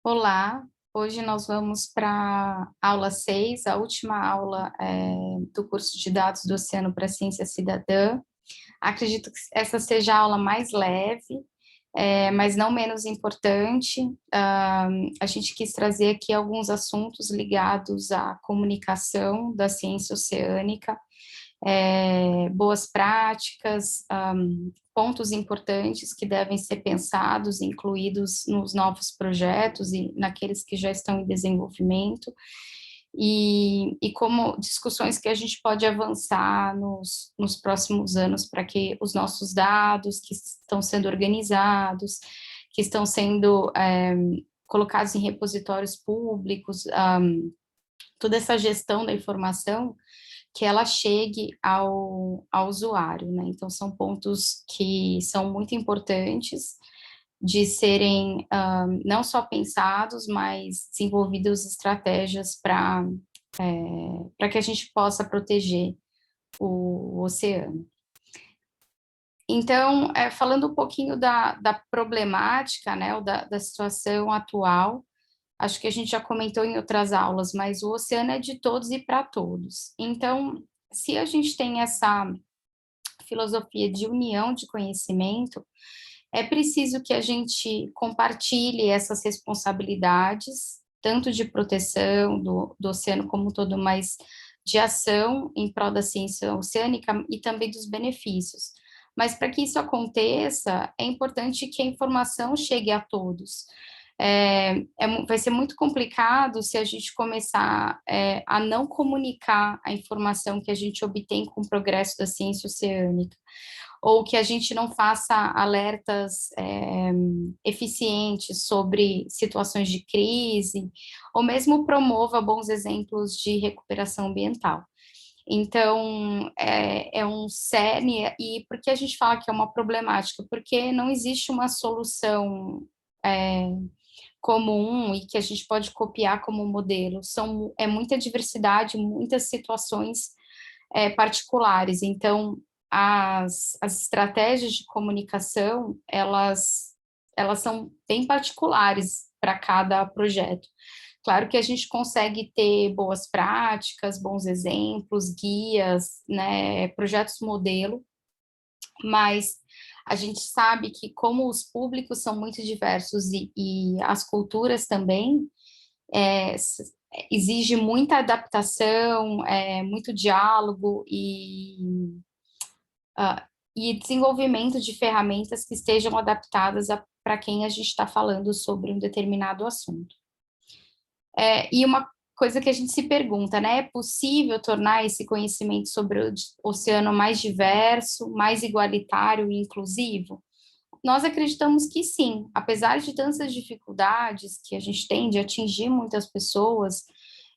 Olá, hoje nós vamos para a aula 6, a última aula do curso de dados do Oceano para Ciência Cidadã. Acredito que essa seja a aula mais leve, mas não menos importante. A gente quis trazer aqui alguns assuntos ligados à comunicação da ciência oceânica, boas práticas, pontos importantes que devem ser pensados, incluídos nos novos projetos e naqueles que já estão em desenvolvimento, e como discussões que a gente pode avançar nos próximos anos para que os nossos dados que estão sendo organizados, que estão sendo colocados em repositórios públicos, toda essa gestão da informação, que ela chegue ao usuário, né? Então, são pontos que são muito importantes de serem não só pensados, mas desenvolvidas estratégias para que a gente possa proteger o oceano. Então, falando um pouquinho da problemática, né, ou da situação atual, acho que a gente já comentou em outras aulas, mas o oceano é de todos e para todos. Então, se a gente tem essa filosofia de união de conhecimento, é preciso que a gente compartilhe essas responsabilidades, tanto de proteção do oceano como um todo, mas de ação em prol da ciência oceânica e também dos benefícios. Mas para que isso aconteça, é importante que a informação chegue a todos. Vai ser muito complicado se a gente começar a não comunicar a informação que a gente obtém com o progresso da ciência oceânica, ou que a gente não faça alertas eficientes sobre situações de crise, ou mesmo promova bons exemplos de recuperação ambiental. Então, é um cerne, e por que a gente fala que é uma problemática? Porque não existe uma solução comum e que a gente pode copiar como modelo. É muita diversidade, muitas situações particulares. Então, as estratégias de comunicação, elas são bem particulares para cada projeto. Claro que a gente consegue ter boas práticas, bons exemplos, guias, né, projetos modelo, mas a gente sabe que como os públicos são muito diversos e as culturas também, exige muita adaptação, muito diálogo e desenvolvimento de ferramentas que estejam adaptadas para quem a gente está falando sobre um determinado assunto. E uma coisa que a gente se pergunta, né? É possível tornar esse conhecimento sobre o oceano mais diverso, mais igualitário e inclusivo? Nós acreditamos que sim, apesar de tantas dificuldades que a gente tem de atingir muitas pessoas,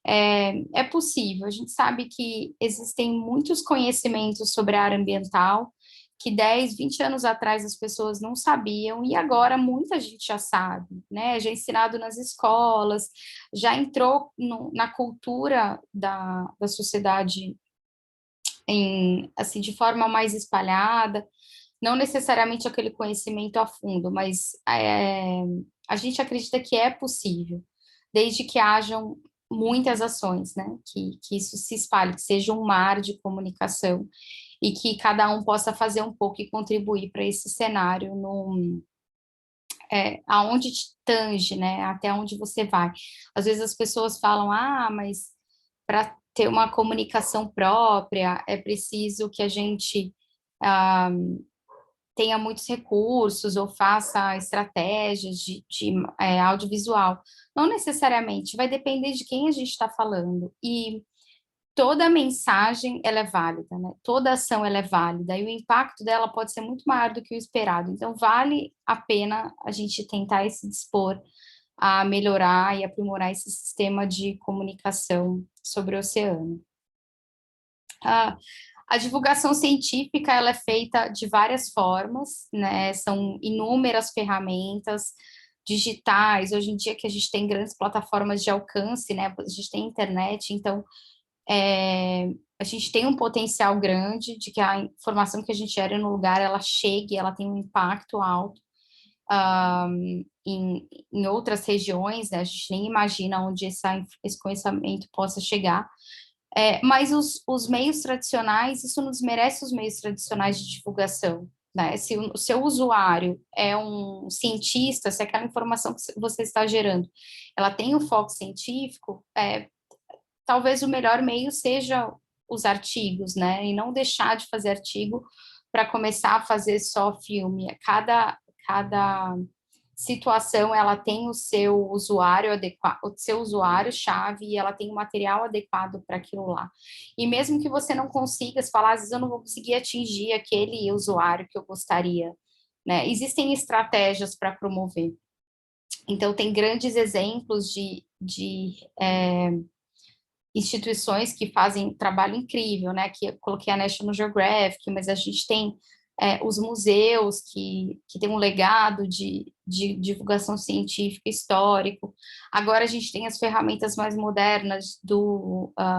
é possível. A gente sabe que existem muitos conhecimentos sobre a área ambiental, que 10, 20 anos atrás as pessoas não sabiam, e agora muita gente já sabe, né? Já é ensinado nas escolas, já entrou na cultura da sociedade assim, de forma mais espalhada, não necessariamente aquele conhecimento a fundo, mas a gente acredita que é possível, desde que hajam muitas ações, né? Que isso se espalhe, que seja um mar de comunicação e que cada um possa fazer um pouco e contribuir para esse cenário aonde te tange, né? Até onde você vai. Às vezes as pessoas falam, mas para ter uma comunicação própria é preciso que a gente ah, tenha muitos recursos ou faça estratégias de audiovisual. Não necessariamente, vai depender de quem a gente está falando. E toda mensagem, ela é válida, né? Toda ação, ela é válida. E o impacto dela pode ser muito maior do que o esperado. Então, vale a pena a gente tentar se dispor a melhorar e aprimorar esse sistema de comunicação sobre o oceano. A divulgação científica, ela é feita de várias formas, né? São inúmeras ferramentas digitais, hoje em dia que a gente tem grandes plataformas de alcance, né? A gente tem internet, então a gente tem um potencial grande de que a informação que a gente gera no lugar, ela chegue, ela tem um impacto alto. em outras regiões, né? A gente nem imagina onde esse conhecimento possa chegar. Mas os meios tradicionais, isso não desmerece os meios tradicionais de divulgação, né? Se o seu usuário é um cientista, se aquela informação que você está gerando, ela tem um foco científico, talvez o melhor meio seja os artigos, né? E não deixar de fazer artigo para começar a fazer só filme. Cada situação ela tem o seu usuário adequado, o seu usuário-chave, e ela tem o material adequado para aquilo lá. E mesmo que você não consiga, se falar, às vezes eu não vou conseguir atingir aquele usuário que eu gostaria, né? Existem estratégias para promover. Então, tem grandes exemplos de instituições que fazem trabalho incrível, né? Que eu coloquei a National Geographic, mas a gente tem os museus que têm um legado de divulgação científica histórico. Agora a gente tem as ferramentas mais modernas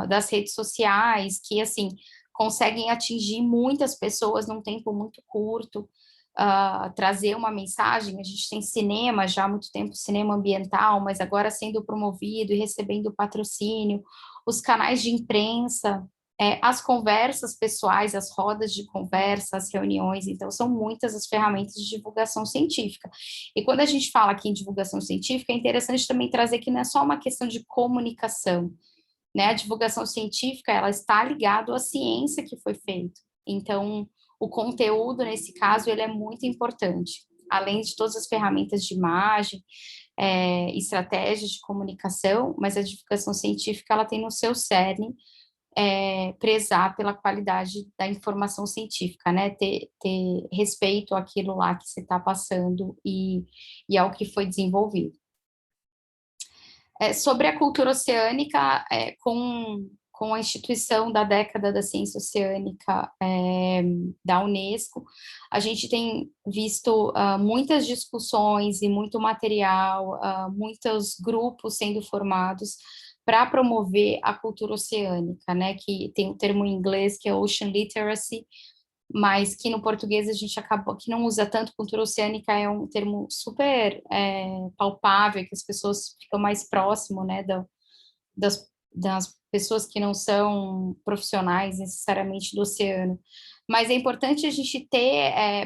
das redes sociais, que, assim, conseguem atingir muitas pessoas num tempo muito curto, trazer uma mensagem. A gente tem cinema já há muito tempo, cinema ambiental, mas agora sendo promovido e recebendo patrocínio, os canais de imprensa, as conversas pessoais, as rodas de conversa, as reuniões. Então, são muitas as ferramentas de divulgação científica. E quando a gente fala aqui em divulgação científica, é interessante também trazer que não é só uma questão de comunicação, né? A divulgação científica, ela está ligada à ciência que foi feita. Então, o conteúdo, nesse caso, ele é muito importante. Além de todas as ferramentas de imagem, estratégias de comunicação, mas a divulgação científica, ela tem no seu cerne prezar pela qualidade da informação científica, né? Ter respeito àquilo lá que você está passando e ao que foi desenvolvido. Sobre a cultura oceânica, com a instituição da década da ciência oceânica da Unesco, a gente tem visto muitas discussões e muito material, muitos grupos sendo formados para promover a cultura oceânica, né, que tem um termo em inglês que é Ocean Literacy, mas que no português a gente acabou, que não usa tanto. Cultura oceânica é um termo super palpável, que as pessoas ficam mais próximo, né, das pessoas que não são profissionais necessariamente do oceano. Mas é importante a gente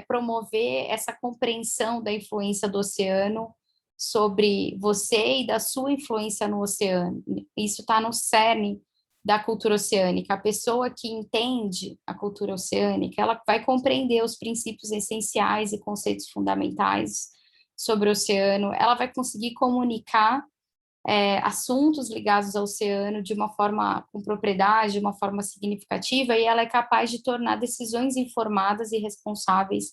promover essa compreensão da influência do oceano sobre você e da sua influência no oceano. Isso está no cerne da cultura oceânica. A pessoa que entende a cultura oceânica, ela vai compreender os princípios essenciais e conceitos fundamentais sobre o oceano, ela vai conseguir comunicar assuntos ligados ao oceano de uma forma com propriedade, de uma forma significativa, e ela é capaz de tornar decisões informadas e responsáveis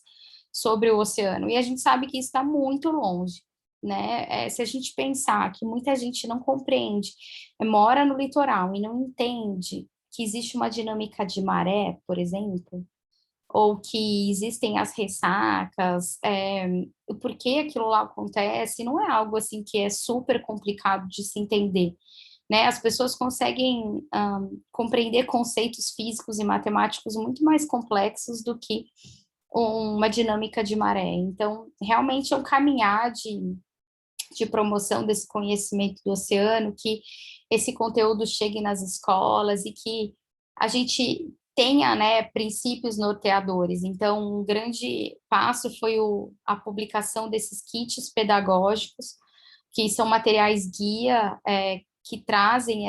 sobre o oceano. E a gente sabe que isso está muito longe, né? Se a gente pensar que muita gente não compreende, mora no litoral e não entende que existe uma dinâmica de maré, por exemplo, ou que existem as ressacas, por que aquilo lá acontece, não é algo assim que é super complicado de se entender, né? As pessoas conseguem compreender conceitos físicos e matemáticos muito mais complexos do que uma dinâmica de maré. Então, realmente é um caminhar de promoção desse conhecimento do oceano, que esse conteúdo chegue nas escolas e que a gente tenha, né, princípios norteadores. Então, um grande passo foi a publicação desses kits pedagógicos, que são materiais guia, que trazem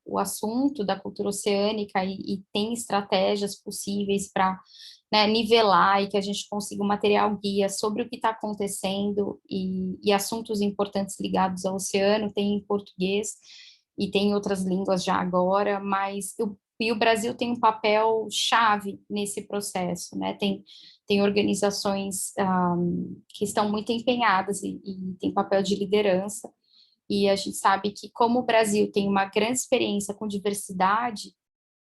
o assunto da cultura oceânica e tem estratégias possíveis para, né, nivelar e que a gente consiga um material guia sobre o que está acontecendo e assuntos importantes ligados ao oceano. Tem em português e tem em outras línguas já agora, mas o Brasil tem um papel chave nesse processo, né? Tem organizações que estão muito empenhadas e tem papel de liderança, e a gente sabe que, como o Brasil tem uma grande experiência com diversidade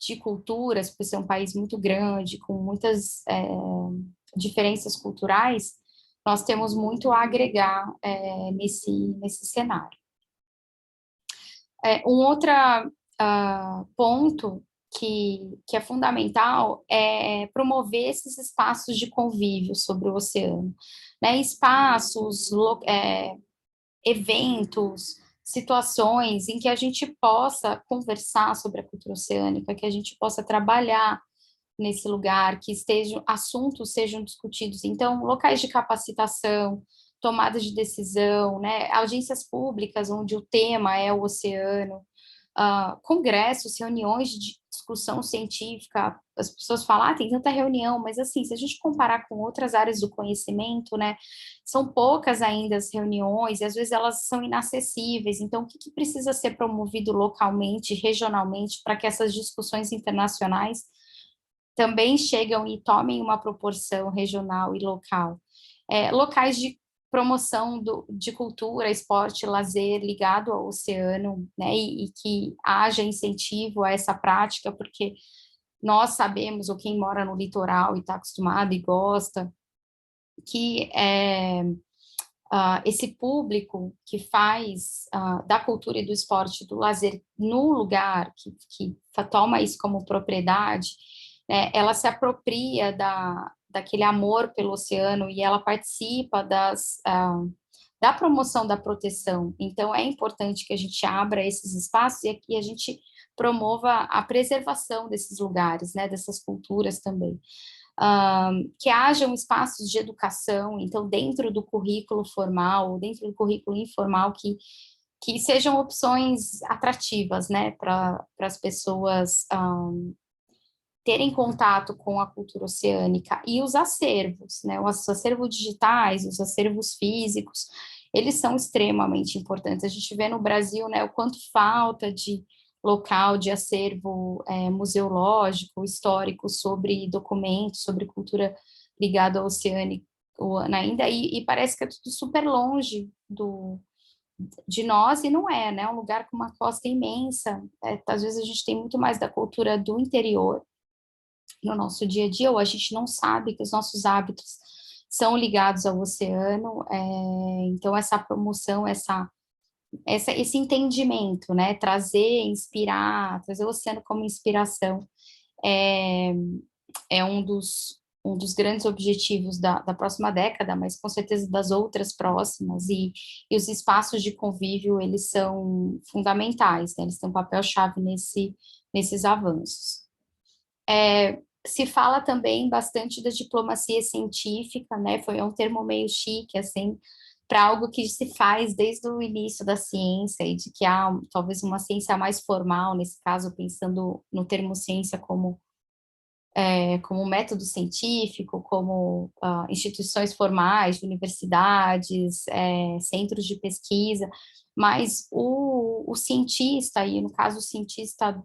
de culturas, por ser um país muito grande, com muitas diferenças culturais, nós temos muito a agregar nesse cenário. Um outro ponto que é fundamental é promover esses espaços de convívio sobre o oceano, né? Espaços, eventos, situações em que a gente possa conversar sobre a cultura oceânica, que a gente possa trabalhar nesse lugar, que assuntos sejam discutidos. Então, locais de capacitação, tomadas de decisão, né? Audiências públicas onde o tema é o oceano, congressos, reuniões de discussão científica, as pessoas falam, tem tanta reunião, mas assim, se a gente comparar com outras áreas do conhecimento, né, são poucas ainda as reuniões, e às vezes elas são inacessíveis, então o que precisa ser promovido localmente, regionalmente, para que essas discussões internacionais também chegam e tomem uma proporção regional e local. Locais de promoção de cultura, esporte, lazer ligado ao oceano, né, e que haja incentivo a essa prática, porque nós sabemos, ou quem mora no litoral e está acostumado e gosta, que esse público que faz da cultura e do esporte, do lazer, no lugar, que toma isso como propriedade, né, ela se apropria daquele amor pelo oceano e ela participa da promoção da proteção. Então, é importante que a gente abra esses espaços e que a gente promova a preservação desses lugares, né, dessas culturas também. Que hajam espaços de educação, então, dentro do currículo formal, dentro do currículo informal, que sejam opções atrativas, né, para as pessoas terem contato com a cultura oceânica, e os acervos, né, os acervos digitais, os acervos físicos, eles são extremamente importantes. A gente vê no Brasil, né, o quanto falta de local de acervo museológico, histórico, sobre documentos, sobre cultura ligada ao oceânico ainda, e parece que é tudo super longe de nós, e não é, né, um lugar com uma costa imensa, às vezes a gente tem muito mais da cultura do interior no nosso dia a dia, ou a gente não sabe que os nossos hábitos são ligados ao oceano, então essa promoção, esse entendimento, né, trazer o oceano como inspiração, é, é um dos grandes objetivos da próxima década, mas com certeza das outras próximas, e os espaços de convívio, eles são fundamentais, né, eles têm um papel-chave nesses avanços. Se fala também bastante da diplomacia científica, né? Foi um termo meio chique, assim, para algo que se faz desde o início da ciência e de que há talvez uma ciência mais formal, nesse caso, pensando no termo ciência como método científico, como instituições formais, universidades, centros de pesquisa, mas o cientista, e no caso o cientista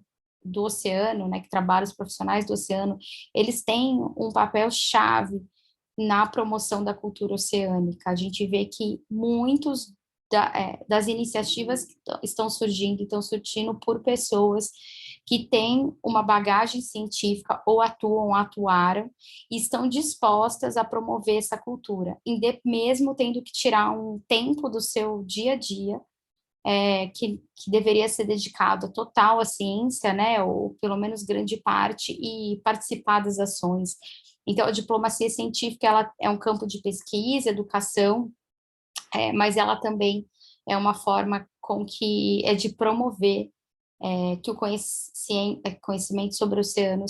do oceano, né, que trabalha os profissionais do oceano, eles têm um papel-chave na promoção da cultura oceânica. A gente vê que muitos das iniciativas que estão surgindo por pessoas que têm uma bagagem científica ou atuaram e estão dispostas a promover essa cultura, mesmo tendo que tirar um tempo do seu dia a dia, que deveria ser dedicado total à ciência, né, ou pelo menos grande parte, e participar das ações. Então, a diplomacia científica, ela é um campo de pesquisa, educação, mas ela também é uma forma de promover que o conhecimento sobre o oceano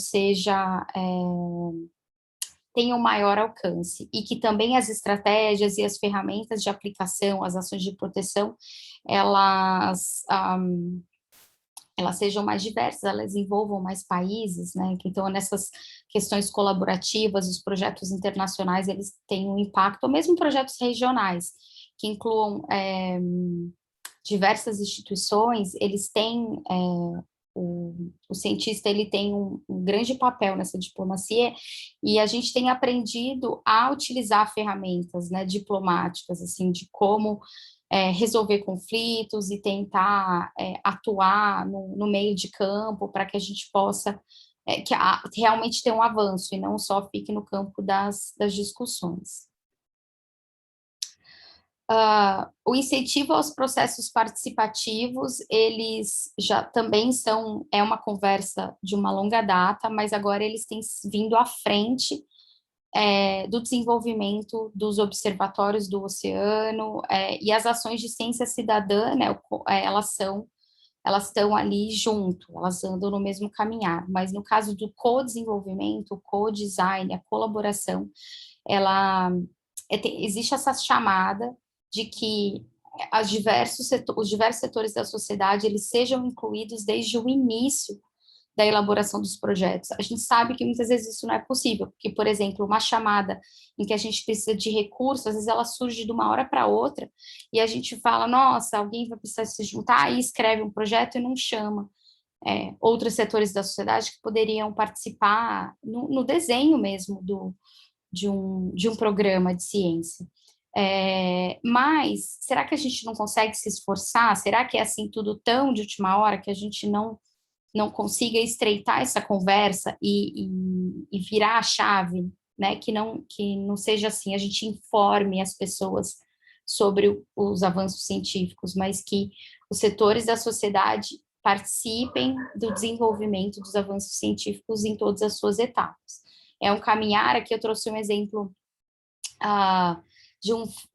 tenha um maior alcance, e que também as estratégias e as ferramentas de aplicação, as ações de proteção, elas, elas sejam mais diversas, elas envolvam mais países, né? Então, nessas questões colaborativas, os projetos internacionais, eles têm um impacto, ou mesmo projetos regionais, que incluam diversas instituições, eles têm o cientista, ele tem um grande papel nessa diplomacia, e a gente tem aprendido a utilizar ferramentas, né, diplomáticas, assim, de como resolver conflitos e tentar atuar no meio de campo para que a gente possa realmente ter um avanço e não só fique no campo das discussões. O incentivo aos processos participativos, eles já também é uma conversa de uma longa data, mas agora eles têm vindo à frente do desenvolvimento dos observatórios do oceano, e as ações de ciência cidadã, né, elas estão ali junto, elas andam no mesmo caminhar, mas no caso do co-desenvolvimento, o co-design, a colaboração, ela existe essa chamada de que os diversos setores da sociedade eles sejam incluídos desde o início da elaboração dos projetos. A gente sabe que muitas vezes isso não é possível, porque, por exemplo, uma chamada em que a gente precisa de recursos, às vezes ela surge de uma hora para outra, e a gente fala, nossa, alguém vai precisar se juntar, e escreve um projeto e não chama outros setores da sociedade que poderiam participar no desenho mesmo de um programa de ciência. Mas será que a gente não consegue se esforçar? Será que é assim tudo tão de última hora que a gente não consiga estreitar essa conversa e virar a chave, né? Que não seja assim, a gente informe as pessoas sobre os avanços científicos, mas que os setores da sociedade participem do desenvolvimento dos avanços científicos em todas as suas etapas. É um caminhar, aqui eu trouxe um exemplo uh,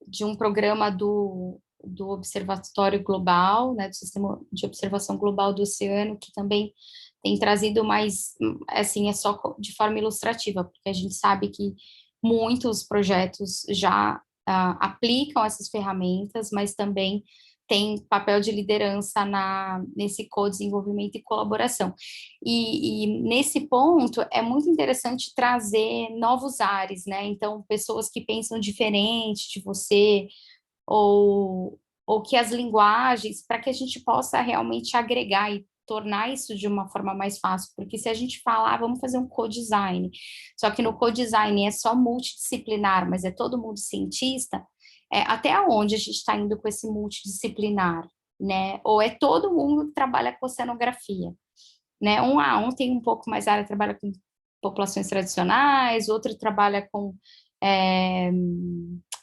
de um programa do Observatório Global, né, do Sistema de Observação Global do Oceano, que também tem trazido mais, assim, é só de forma ilustrativa, porque a gente sabe que muitos projetos já aplicam essas ferramentas, mas também tem papel de liderança nesse co-desenvolvimento e colaboração. E nesse ponto é muito interessante trazer novos ares, né? Então, pessoas que pensam diferente de você, ou que as linguagens, para que a gente possa realmente agregar e tornar isso de uma forma mais fácil, porque se a gente falar, vamos fazer um co-design, só que no co-design é só multidisciplinar, mas é todo mundo cientista, até onde a gente está indo com esse multidisciplinar, né? Ou é todo mundo que trabalha com oceanografia, né? Um tem um pouco mais área, trabalha com populações tradicionais, outro trabalha é,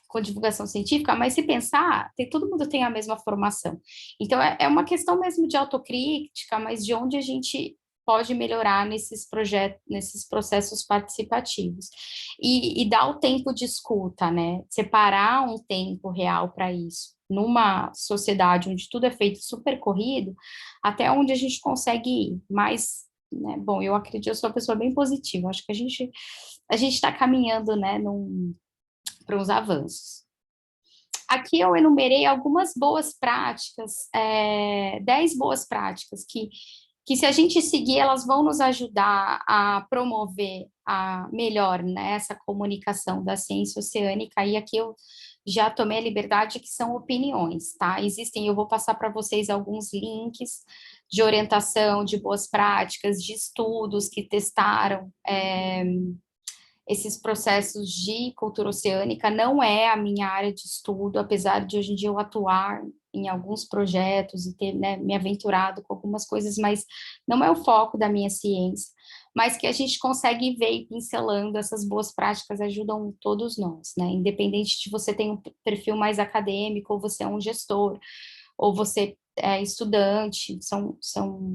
com divulgação científica, mas se pensar, todo mundo tem a mesma formação. Então, é uma questão mesmo de autocrítica, mas de onde a gente pode melhorar nesses projetos, nesses processos participativos. E dar o tempo de escuta, né? Separar um tempo real para isso. Numa sociedade onde tudo é feito super corrido, até onde a gente consegue ir. Mas, né, bom, eu acredito, eu sou uma pessoa bem positiva, acho que a gente está caminhando, né, para uns avanços. Aqui eu enumerei algumas boas práticas, 10 boas práticas que se a gente seguir, elas vão nos ajudar a promover melhor, né, essa comunicação da ciência oceânica, e aqui eu já tomei a liberdade que são opiniões, tá? Existem, eu vou passar para vocês alguns links de orientação, de boas práticas, de estudos que testaram esses processos de cultura oceânica. Não é a minha área de estudo, apesar de hoje em dia eu atuar em alguns projetos e ter, né, me aventurado com algumas coisas, mas não é o foco da minha ciência, mas que a gente consegue ver e pincelando essas boas práticas ajudam todos nós, né, independente de você ter um perfil mais acadêmico, ou você é um gestor, ou você é estudante,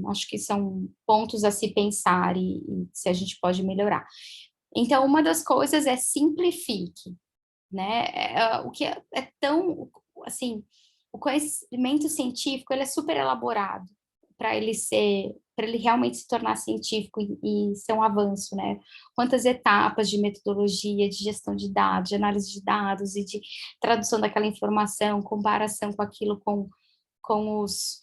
acho que são pontos a se pensar e se a gente pode melhorar. Então, uma das coisas é simplifique, né? O que é tão, assim, o conhecimento científico, ele é super elaborado para ele realmente se tornar científico e ser um avanço, né? Quantas etapas de metodologia, de gestão de dados, de análise de dados e de tradução daquela informação, comparação com aquilo com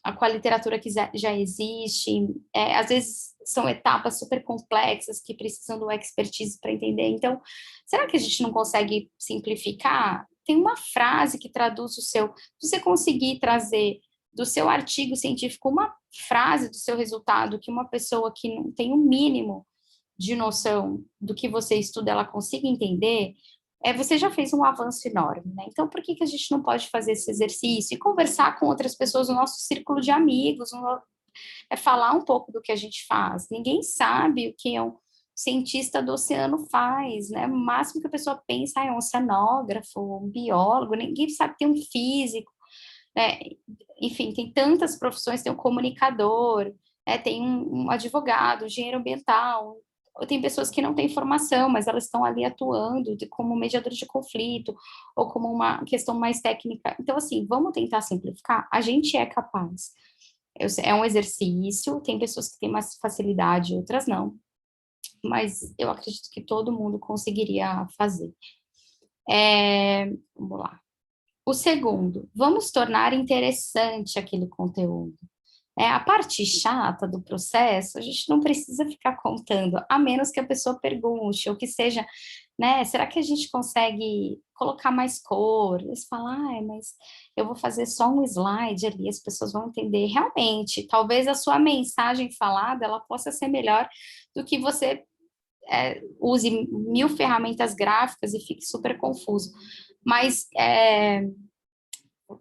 a literatura que já existe, às vezes são etapas super complexas que precisam do expertise para entender. Então, será que a gente não consegue simplificar? Tem uma frase que traduz se você conseguir trazer do seu artigo científico uma frase do seu resultado que uma pessoa que não tem o mínimo de noção do que você estuda, ela consiga entender, você já fez um avanço enorme, né? Então, por que a gente não pode fazer esse exercício e conversar com outras pessoas no nosso círculo de amigos, falar um pouco do que a gente faz? Ninguém sabe o que cientista do oceano faz, né? O máximo que a pessoa pensa é um oceanógrafo, um biólogo, ninguém sabe que tem um físico, né? Enfim, tem tantas profissões, tem um comunicador, né? Tem um advogado, um engenheiro ambiental, tem pessoas que não têm formação, mas elas estão ali atuando como mediadores de conflito, ou como uma questão mais técnica. Então, assim, vamos tentar simplificar? A gente é capaz. É um exercício, tem pessoas que têm mais facilidade, outras não, mas eu acredito que todo mundo conseguiria fazer. Vamos lá. O segundo, vamos tornar interessante aquele conteúdo. A parte chata do processo, a gente não precisa ficar contando, a menos que a pessoa pergunte, ou que seja, né, será que a gente consegue colocar mais cor? Eles falam, mas eu vou fazer só um slide ali, as pessoas vão entender. Realmente, talvez a sua mensagem falada, ela possa ser melhor do que você use 1000 ferramentas gráficas e fique super confuso. Mas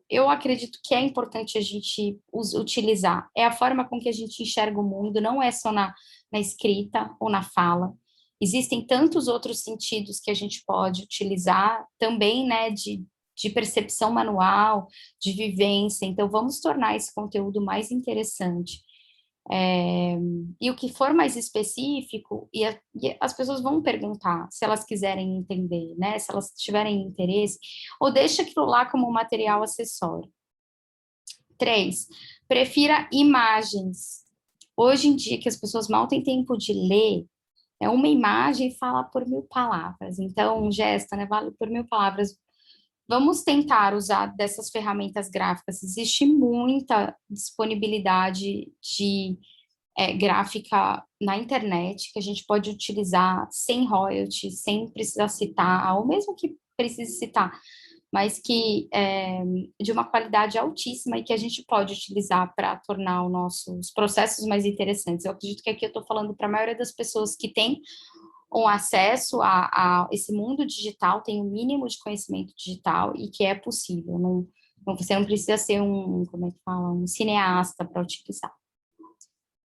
eu acredito que é importante a gente utilizar. É a forma com que a gente enxerga o mundo, não é só na escrita ou na fala. Existem tantos outros sentidos que a gente pode utilizar também, né, de percepção manual, de vivência. Então, vamos tornar esse conteúdo mais interessante. E o que for mais específico, e as pessoas vão perguntar se elas quiserem entender, né? Se elas tiverem interesse, ou deixa aquilo lá como material acessório. 3, prefira imagens. Hoje em dia, que as pessoas mal têm tempo de ler, uma imagem fala por 1000 palavras. Então, um gesto, né, vale por 1000 palavras. Vamos tentar usar dessas ferramentas gráficas. Existe muita disponibilidade de gráfica na internet, que a gente pode utilizar sem royalty, sem precisar citar, ou mesmo que precise citar, mas que de uma qualidade altíssima e que a gente pode utilizar para tornar os nossos processos mais interessantes. Eu acredito que aqui eu estou falando para a maioria das pessoas que têm um acesso a esse mundo digital, tem um mínimo de conhecimento digital e que é possível. Você não precisa ser como é que fala, um cineasta para utilizar.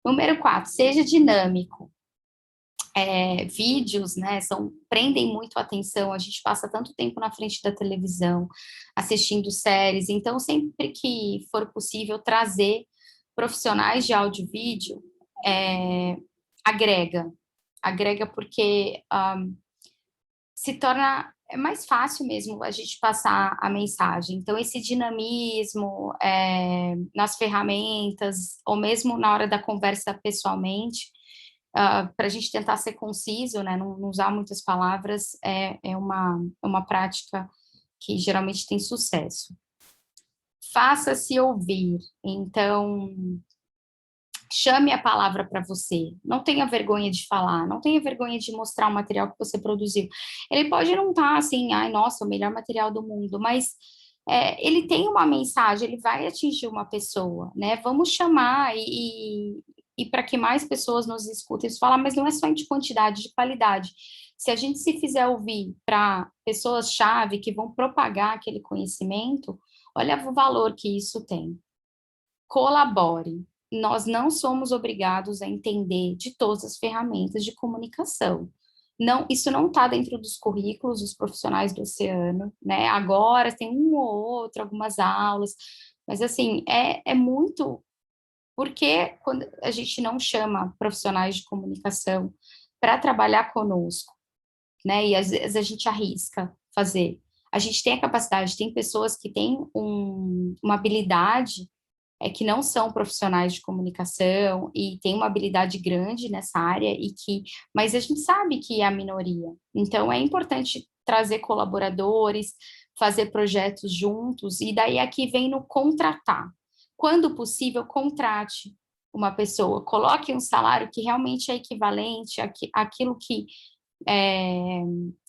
Número 4, seja dinâmico. Vídeos, né, prendem muito a atenção, a gente passa tanto tempo na frente da televisão, assistindo séries, então sempre que for possível trazer profissionais de áudio e vídeo, agrega porque se torna mais fácil mesmo a gente passar a mensagem. Então, esse dinamismo nas ferramentas, ou mesmo na hora da conversa pessoalmente, para a gente tentar ser conciso, né, não usar muitas palavras, é uma prática que geralmente tem sucesso. Faça-se ouvir. Então, chame a palavra para você. Não tenha vergonha de falar, não tenha vergonha de mostrar o material que você produziu. Ele pode não estar assim, ai, nossa, o melhor material do mundo, mas ele tem uma mensagem, ele vai atingir uma pessoa, né? Vamos chamar e para que mais pessoas nos escutem, falar, mas não é só de quantidade, de qualidade. Se a gente se fizer ouvir para pessoas-chave que vão propagar aquele conhecimento, olha o valor que isso tem. Colabore. Nós não somos obrigados a entender de todas as ferramentas de comunicação. Não, isso não está dentro dos currículos dos profissionais do oceano, né? Agora tem um ou outro, algumas aulas, mas assim, é muito. Porque quando a gente não chama profissionais de comunicação para trabalhar conosco, né? E às vezes a gente arrisca fazer. A gente tem a capacidade, tem pessoas que têm uma habilidade que não são profissionais de comunicação e têm uma habilidade grande nessa área mas a gente sabe que é a minoria. Então é importante trazer colaboradores, fazer projetos juntos e daí aqui vem no contratar. Quando possível, contrate uma pessoa, coloque um salário que realmente é equivalente àquilo que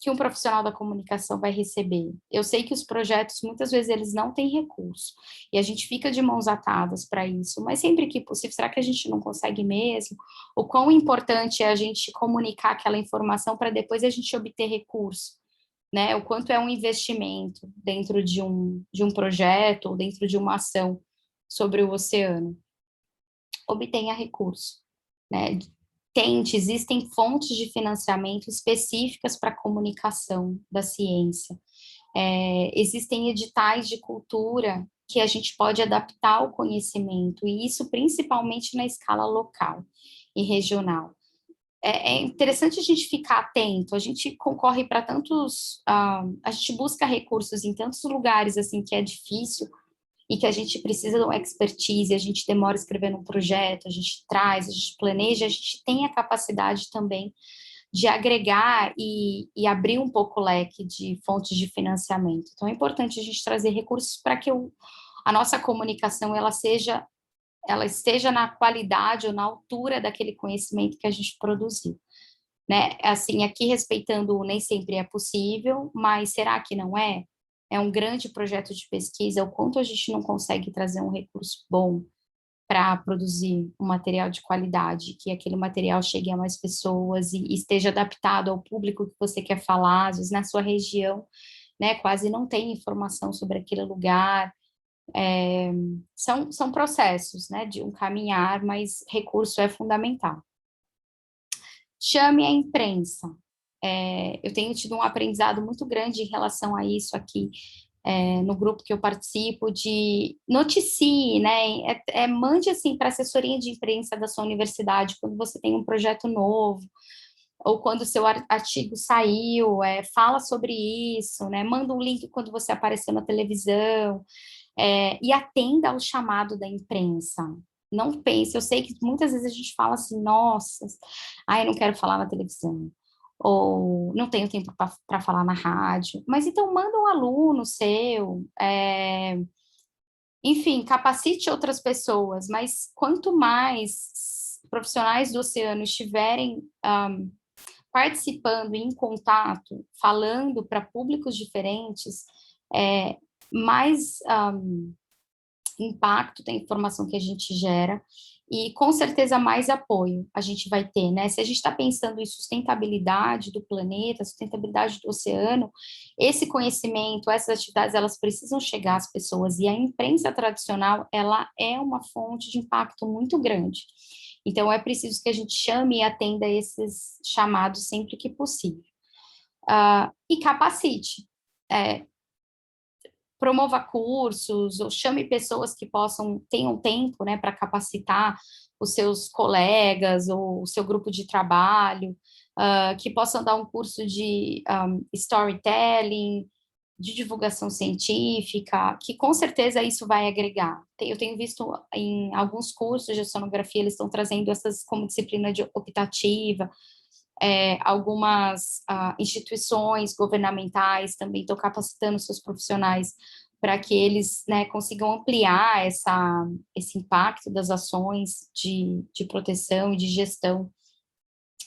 um profissional da comunicação vai receber. Eu sei que os projetos, muitas vezes, eles não têm recurso, e a gente fica de mãos atadas para isso, mas sempre que possível, será que a gente não consegue mesmo? O quão importante é a gente comunicar aquela informação para depois a gente obter recurso, né? O quanto é um investimento dentro de um projeto ou dentro de uma ação sobre o oceano. Obtenha recurso, né? existem fontes de financiamento específicas para a comunicação da ciência. Existem editais de cultura que a gente pode adaptar ao conhecimento, e isso principalmente na escala local e regional. É interessante a gente ficar atento, a gente concorre para tantos, a gente busca recursos em tantos lugares, assim, que é difícil, e que a gente precisa de uma expertise, a gente demora escrevendo um projeto, a gente traz, a gente planeja, a gente tem a capacidade também de agregar e abrir um pouco o leque de fontes de financiamento. Então, é importante a gente trazer recursos para que a nossa comunicação ela esteja na qualidade ou na altura daquele conhecimento que a gente produziu, né? Assim, aqui respeitando nem sempre é possível, mas será que não é? É um grande projeto de pesquisa, o quanto a gente não consegue trazer um recurso bom para produzir um material de qualidade, que aquele material chegue a mais pessoas e esteja adaptado ao público que você quer falar, às vezes na sua região, né, quase não tem informação sobre aquele lugar, são processos, né, de um caminhar, mas recurso é fundamental. Chame a imprensa. Eu tenho tido um aprendizado muito grande em relação a isso aqui, no grupo que eu participo, de noticie, né, mande, assim, para a assessoria de imprensa da sua universidade, quando você tem um projeto novo, ou quando o seu artigo saiu, fala sobre isso, né, manda um link quando você apareceu na televisão, e atenda ao chamado da imprensa. Não pense, eu sei que muitas vezes a gente fala assim, nossa, eu não quero falar na televisão, ou não tenho tempo para falar na rádio, mas então manda um aluno seu, enfim, capacite outras pessoas, mas quanto mais profissionais do oceano estiverem participando, em contato, falando para públicos diferentes, mais impacto da informação que a gente gera e, com certeza, mais apoio a gente vai ter, né? Se a gente está pensando em sustentabilidade do planeta, sustentabilidade do oceano, esse conhecimento, essas atividades, elas precisam chegar às pessoas, e a imprensa tradicional, ela é uma fonte de impacto muito grande. Então, é preciso que a gente chame e atenda esses chamados sempre que possível. E capacite. Promova cursos, ou chame pessoas que tenham tempo, né, para capacitar os seus colegas, ou o seu grupo de trabalho, que possam dar um curso de storytelling, de divulgação científica, que com certeza isso vai agregar. Eu tenho visto em alguns cursos de oceanografia, eles estão trazendo essas como disciplina optativa, algumas instituições governamentais também estão capacitando seus profissionais para que eles, né, consigam ampliar esse impacto das ações de proteção e de gestão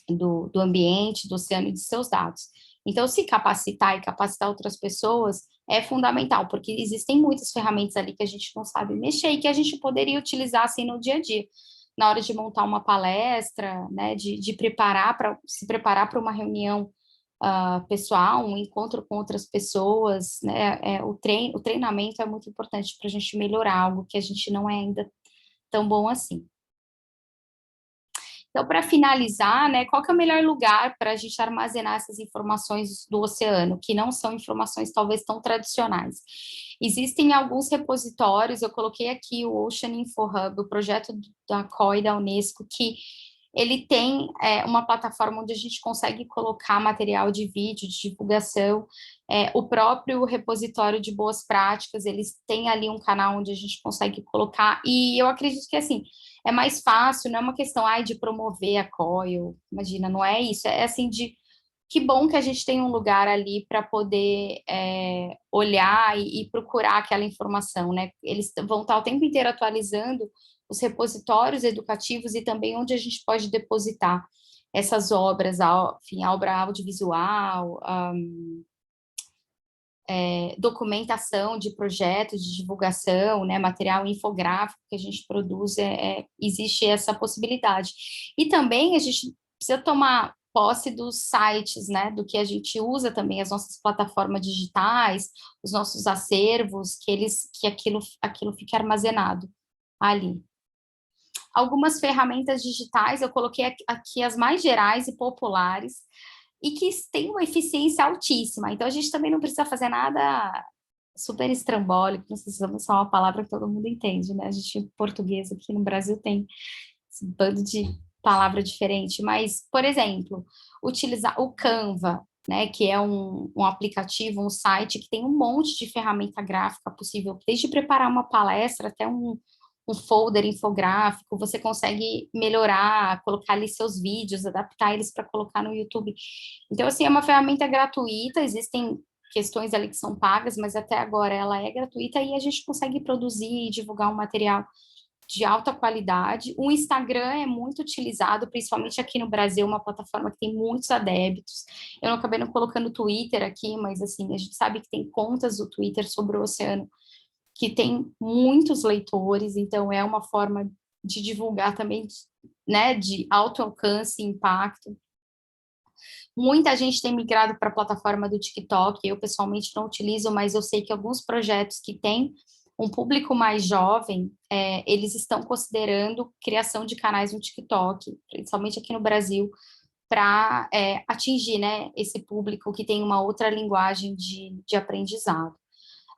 do ambiente, do oceano e de seus dados. Então, se capacitar e capacitar outras pessoas é fundamental, porque existem muitas ferramentas ali que a gente não sabe mexer e que a gente poderia utilizar, assim, no dia a dia, na hora de montar uma palestra, né, de se preparar para uma reunião pessoal, um encontro com outras pessoas, né, o treinamento é muito importante para a gente melhorar algo que a gente não é ainda tão bom assim. Então, para finalizar, né, qual que é o melhor lugar para a gente armazenar essas informações do oceano, que não são informações talvez tão tradicionais? Existem alguns repositórios, eu coloquei aqui o Ocean Info Hub, o projeto da COI da Unesco, que ele tem uma plataforma onde a gente consegue colocar material de vídeo, de divulgação, o próprio repositório de boas práticas, eles têm ali um canal onde a gente consegue colocar, e eu acredito que, assim, é mais fácil, não é uma questão, de promover a COIL, imagina, não é isso, é assim, que bom que a gente tem um lugar ali para poder olhar e procurar aquela informação, né? Eles vão estar o tempo inteiro atualizando os repositórios educativos e também onde a gente pode depositar essas obras, enfim, a obra audiovisual, documentação de projetos de divulgação, né, material infográfico que a gente produz, existe essa possibilidade. E também a gente precisa tomar posse dos sites, né, do que a gente usa também, as nossas plataformas digitais, os nossos acervos, que aquilo fique armazenado ali. algumas ferramentas digitais, eu coloquei aqui as mais gerais e populares, e que têm uma eficiência altíssima. Então, a gente também não precisa fazer nada super estrambólico, não sei se é uma palavra que todo mundo entende, né? A gente, em português, aqui no Brasil, tem esse bando de palavra diferente, mas, por exemplo, utilizar o Canva, né, que é um aplicativo, um site que tem um monte de ferramenta gráfica possível, desde preparar uma palestra até um folder infográfico, você consegue melhorar, colocar ali seus vídeos, adaptar eles para colocar no YouTube. Então, assim, é uma ferramenta gratuita, existem questões ali que são pagas, mas até agora ela é gratuita e a gente consegue produzir e divulgar um material de alta qualidade. O Instagram é muito utilizado, principalmente aqui no Brasil, uma plataforma que tem muitos adeptos. Eu não acabei não colocando o Twitter aqui, mas assim, a gente sabe que tem contas do Twitter sobre o oceano que tem muitos leitores, então é uma forma de divulgar também, né, de alto alcance e impacto. Muita gente tem migrado para a plataforma do TikTok, eu pessoalmente não utilizo, mas eu sei que alguns projetos que têm um público mais jovem, eles estão considerando criação de canais no TikTok, principalmente aqui no Brasil, para atingir, né, esse público que tem uma outra linguagem de aprendizado.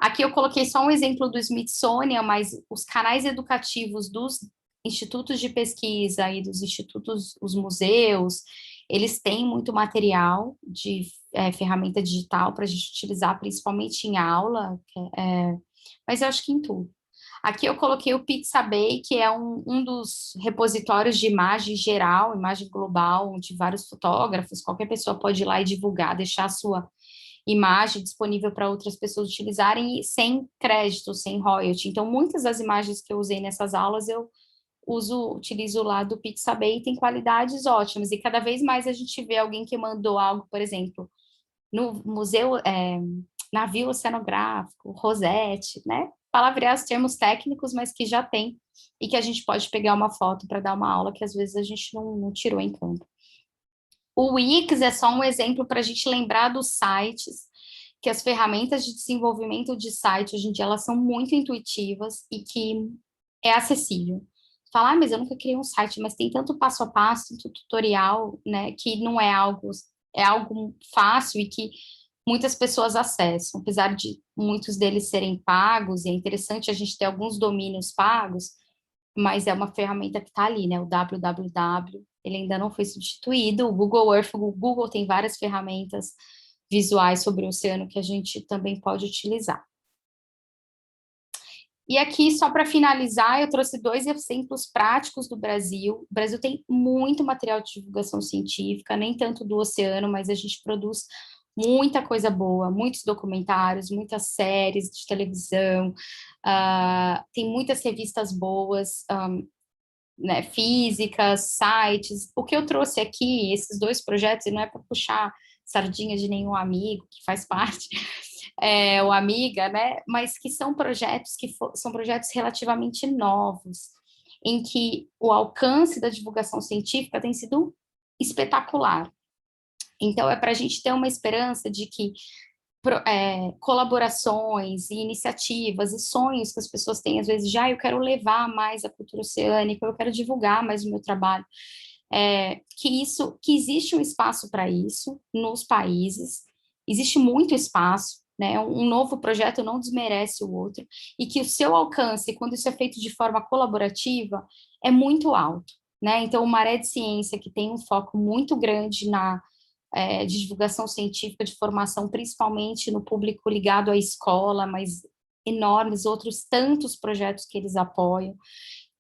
Aqui eu coloquei só um exemplo do Smithsonian, mas os canais educativos dos institutos de pesquisa e dos institutos, os museus, eles têm muito material de ferramenta digital para a gente utilizar, principalmente em aula, mas eu acho que em tudo. Aqui eu coloquei o Pixabay, que é um dos repositórios de imagem geral, imagem global, de vários fotógrafos, qualquer pessoa pode ir lá e divulgar, deixar a sua imagem disponível para outras pessoas utilizarem sem crédito, sem royalty. Então, muitas das imagens que eu usei nessas aulas, eu utilizo lá do Pixabay e tem qualidades ótimas. E cada vez mais a gente vê alguém que mandou algo, por exemplo, no museu, navio oceanográfico, Rosette, né? Palavrear os termos técnicos, mas que já tem, e que a gente pode pegar uma foto para dar uma aula que às vezes a gente não tirou em campo. O Wix é só um exemplo para a gente lembrar dos sites, que as ferramentas de desenvolvimento de site, hoje em dia, elas são muito intuitivas e que é acessível. Falar, mas eu nunca criei um site, mas tem tanto passo a passo, tanto tutorial, né, que não é algo fácil e que muitas pessoas acessam, apesar de muitos deles serem pagos, e é interessante a gente ter alguns domínios pagos, mas é uma ferramenta que está ali, né? O www, ele ainda não foi substituído. O Google Earth, o Google tem várias ferramentas visuais sobre o oceano que a gente também pode utilizar. E aqui, só para finalizar, eu trouxe 2 exemplos práticos do Brasil. O Brasil tem muito material de divulgação científica, nem tanto do oceano, mas a gente produz muita coisa boa, muitos documentários, muitas séries de televisão, tem muitas revistas boas, né, físicas, sites. O que eu trouxe aqui, esses 2 projetos, e não é para puxar sardinha de nenhum amigo que faz parte, ou amiga, né, mas que são projetos são projetos relativamente novos, em que o alcance da divulgação científica tem sido espetacular. Então, é para a gente ter uma esperança de que colaborações e iniciativas e sonhos que as pessoas têm, às vezes, já eu quero levar mais a cultura oceânica, eu quero divulgar mais o meu trabalho, que existe um espaço para isso nos países, existe muito espaço, né? Um novo projeto não desmerece o outro, e que o seu alcance, quando isso é feito de forma colaborativa, é muito alto, né? Então, o Maré de Ciência, que tem um foco muito grande de divulgação científica, de formação, principalmente no público ligado à escola, mas enormes outros tantos projetos que eles apoiam,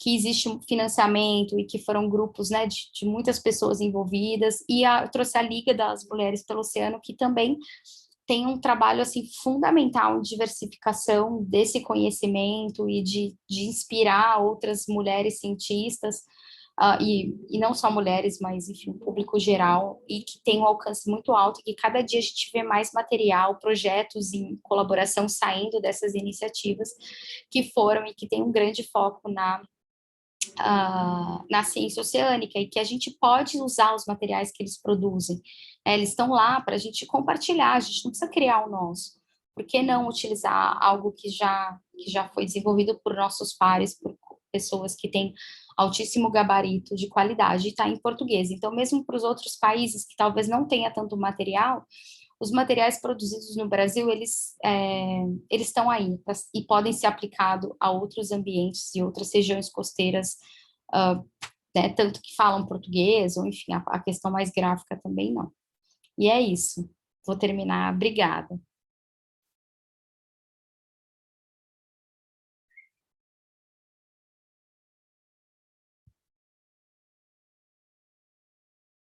que existe um financiamento e que foram grupos, né, de muitas pessoas envolvidas, e trouxe a Liga das Mulheres pelo Oceano, que também tem um trabalho assim fundamental de diversificação desse conhecimento e de inspirar outras mulheres cientistas, e não só mulheres, mas, enfim, o público geral, e que tem um alcance muito alto, e que cada dia a gente vê mais material, projetos em colaboração saindo dessas iniciativas que foram e que tem um grande foco na ciência oceânica, e que a gente pode usar os materiais que eles produzem. Eles estão lá para a gente compartilhar, a gente não precisa criar o nosso. Por que não utilizar algo que já foi desenvolvido por nossos pares, por pessoas que têm altíssimo gabarito de qualidade, está em português. Então, mesmo para os outros países que talvez não tenha tanto material, os materiais produzidos no Brasil, eles estão aí e podem ser aplicados a outros ambientes e outras regiões costeiras, né, tanto que falam português, ou enfim, a questão mais gráfica também não. E é isso. Vou terminar. Obrigada.